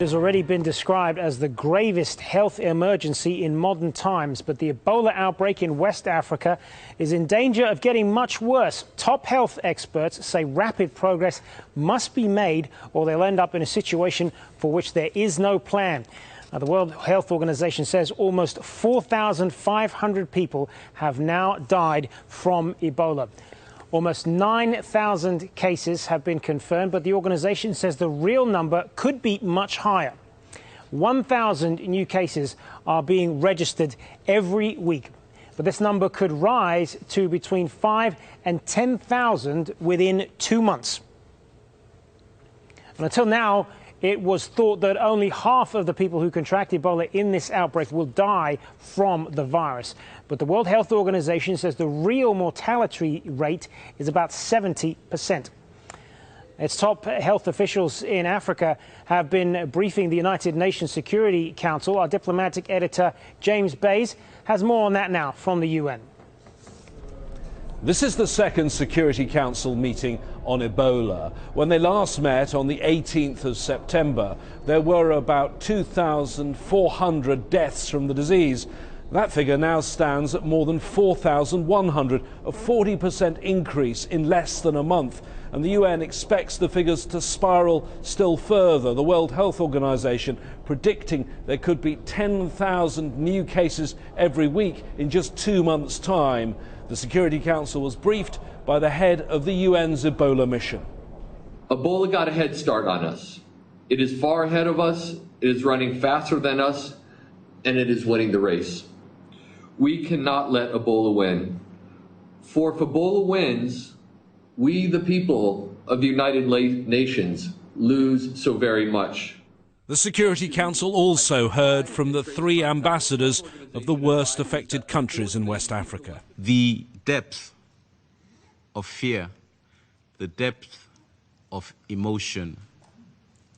It has already been described as the gravest health emergency in modern times, but the Ebola outbreak in West Africa is in danger of getting much worse. Top health experts say rapid progress must be made or they'll end up in a situation for which there is no plan. Now, the World Health Organization says almost 4,500 people have now died from Ebola. Almost 9,000 cases have been confirmed, but the organization says the real number could be much higher. 1,000 new cases are being registered every week, but this number could rise to between 5,000 and 10,000 within 2 months. And until now, it was thought that only half of the people who contract Ebola in this outbreak will die from the virus. But the World Health Organization says the real mortality rate is about 70%. Its top health officials in Africa have been briefing the United Nations Security Council. Our diplomatic editor, James Bays, has more on that now from the UN. This is the second Security Council meeting on Ebola. When they last met on the 18th of September, there were about 2,400 deaths from the disease. That figure now stands at more than 4,100, a 40% increase in less than a month. And the UN expects the figures to spiral still further. The World Health Organization predicting there could be 10,000 new cases every week in just 2 months' time. The Security Council was briefed by the head of the UN's Ebola mission. Ebola got a head start on us. It is far ahead of us, it is running faster than us, and it is winning the race. We cannot let Ebola win. For if Ebola wins, we, the people of the United Nations, lose so very much. The Security Council also heard from the 3 ambassadors of the worst affected countries in West Africa. The depth of fear, the depth of emotion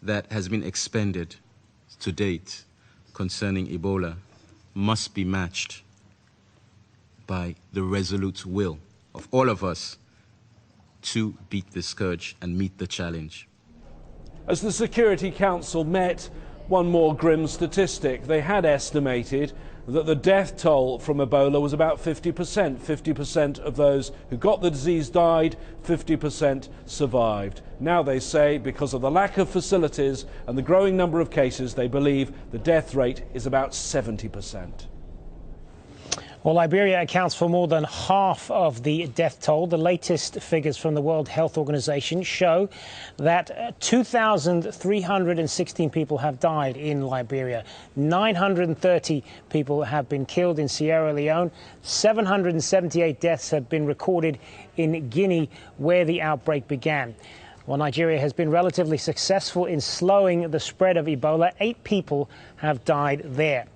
that has been expended to date concerning Ebola must be matched by the resolute will of all of us to beat the scourge and meet the challenge. As the Security Council met, one more grim statistic. They had estimated that the death toll from Ebola was about 50%. 50% of those who got the disease died, 50% survived. Now they say, because of the lack of facilities and the growing number of cases, they believe the death rate is about 70%. Well, Liberia accounts for more than half of the death toll. The latest figures from the World Health Organization show that 2,316 people have died in Liberia. 930 people have been killed in Sierra Leone. 778 deaths have been recorded in Guinea, where the outbreak began. While Nigeria has been relatively successful in slowing the spread of Ebola, 8 people have died there.